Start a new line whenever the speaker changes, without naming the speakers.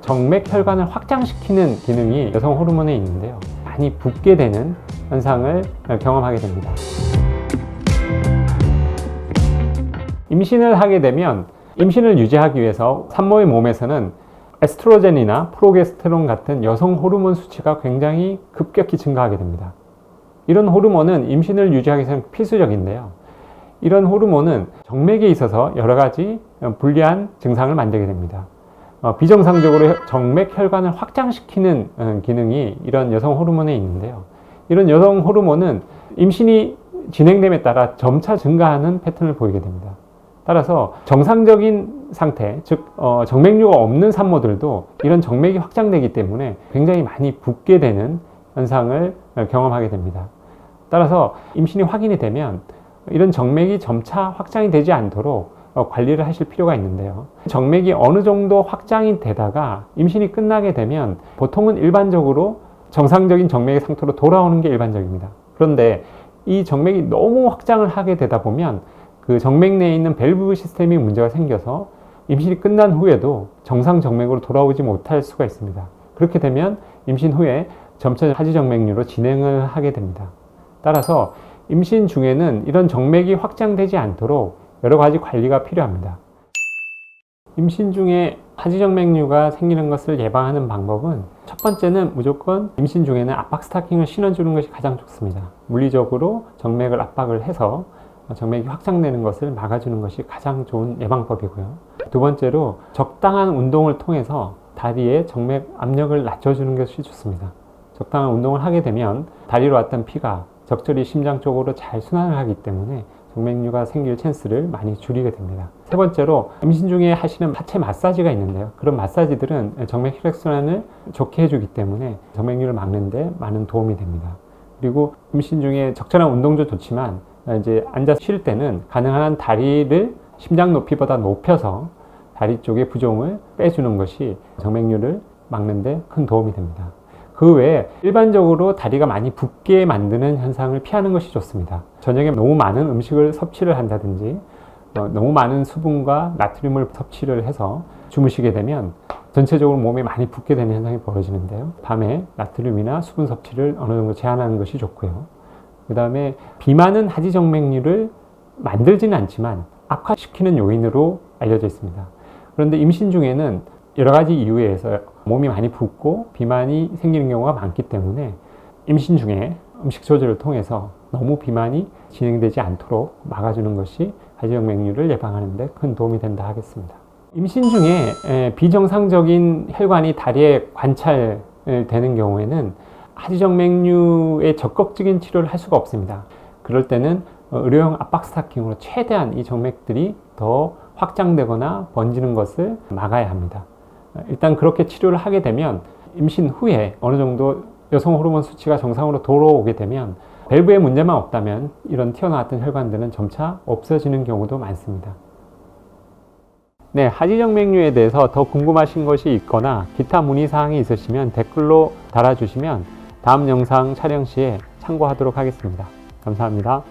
정맥 혈관을 확장시키는 기능이 여성 호르몬에 있는데요. 많이 붓게 되는 현상을 경험하게 됩니다. 임신을 하게 되면 임신을 유지하기 위해서 산모의 몸에서는 에스트로겐이나 프로게스테론 같은 여성 호르몬 수치가 굉장히 급격히 증가하게 됩니다. 이런 호르몬은 임신을 유지하기 위해서는 필수적인데요. 이런 호르몬은 정맥에 있어서 여러 가지 불리한 증상을 만들게 됩니다. 비정상적으로 정맥 혈관을 확장시키는 기능이 이런 여성 호르몬에 있는데요. 이런 여성 호르몬은 임신이 진행됨에 따라 점차 증가하는 패턴을 보이게 됩니다. 따라서 정상적인 상태, 즉 정맥류가 없는 산모들도 이런 정맥이 확장되기 때문에 굉장히 많이 붓게 되는 현상을 경험하게 됩니다. 따라서 임신이 확인이 되면 이런 정맥이 점차 확장이 되지 않도록 관리를 하실 필요가 있는데요. 정맥이 어느 정도 확장이 되다가 임신이 끝나게 되면 보통은 일반적으로 정상적인 정맥의 상태로 돌아오는 게 일반적입니다. 그런데 이 정맥이 너무 확장을 하게 되다 보면 그 정맥 내에 있는 밸브 시스템이 문제가 생겨서 임신이 끝난 후에도 정상 정맥으로 돌아오지 못할 수가 있습니다. 그렇게 되면 임신 후에 점차 하지정맥류로 진행을 하게 됩니다. 따라서 임신 중에는 이런 정맥이 확장되지 않도록 여러 가지 관리가 필요합니다. 임신 중에 하지정맥류가 생기는 것을 예방하는 방법은 첫 번째는 무조건 임신 중에는 압박 스타킹을 신어주는 것이 가장 좋습니다. 물리적으로 정맥을 압박을 해서 정맥이 확장되는 것을 막아주는 것이 가장 좋은 예방법이고요. 두 번째로 적당한 운동을 통해서 다리에 정맥 압력을 낮춰주는 것이 좋습니다. 적당한 운동을 하게 되면 다리로 왔던 피가 적절히 심장 쪽으로 잘 순환을 하기 때문에 정맥류가 생길 찬스를 많이 줄이게 됩니다. 세 번째로 임신 중에 하시는 하체 마사지가 있는데요. 그런 마사지들은 정맥 혈액순환을 좋게 해주기 때문에 정맥류를 막는 데 많은 도움이 됩니다. 그리고 임신 중에 적절한 운동도 좋지만 이제 앉아서 쉴 때는 가능한 한 다리를 심장 높이보다 높여서 다리 쪽의 부종을 빼주는 것이 정맥류를 막는 데 큰 도움이 됩니다. 그 외에 일반적으로 다리가 많이 붓게 만드는 현상을 피하는 것이 좋습니다. 저녁에 너무 많은 음식을 섭취를 한다든지 너무 많은 수분과 나트륨을 섭취를 해서 주무시게 되면 전체적으로 몸이 많이 붓게 되는 현상이 벌어지는데요. 밤에 나트륨이나 수분 섭취를 어느 정도 제한하는 것이 좋고요. 그 다음에 비만은 하지정맥류를 만들지는 않지만 악화시키는 요인으로 알려져 있습니다. 그런데 임신 중에는 여러 가지 이유에 의해서 몸이 많이 붓고 비만이 생기는 경우가 많기 때문에 임신 중에 음식 조절을 통해서 너무 비만이 진행되지 않도록 막아주는 것이 하지정맥류를 예방하는 데 큰 도움이 된다 하겠습니다. 임신 중에 비정상적인 혈관이 다리에 관찰되는 경우에는 하지정맥류의 적극적인 치료를 할 수가 없습니다. 그럴 때는 의료용 압박 스타킹으로 최대한 이 정맥들이 더 확장되거나 번지는 것을 막아야 합니다. 일단 그렇게 치료를 하게 되면 임신 후에 어느 정도 여성 호르몬 수치가 정상으로 돌아오게 되면 밸브에 문제만 없다면 이런 튀어나왔던 혈관들은 점차 없어지는 경우도 많습니다. 네, 하지정맥류에 대해서 더 궁금하신 것이 있거나 기타 문의사항이 있으시면 댓글로 달아주시면 다음 영상 촬영 시에 참고하도록 하겠습니다. 감사합니다.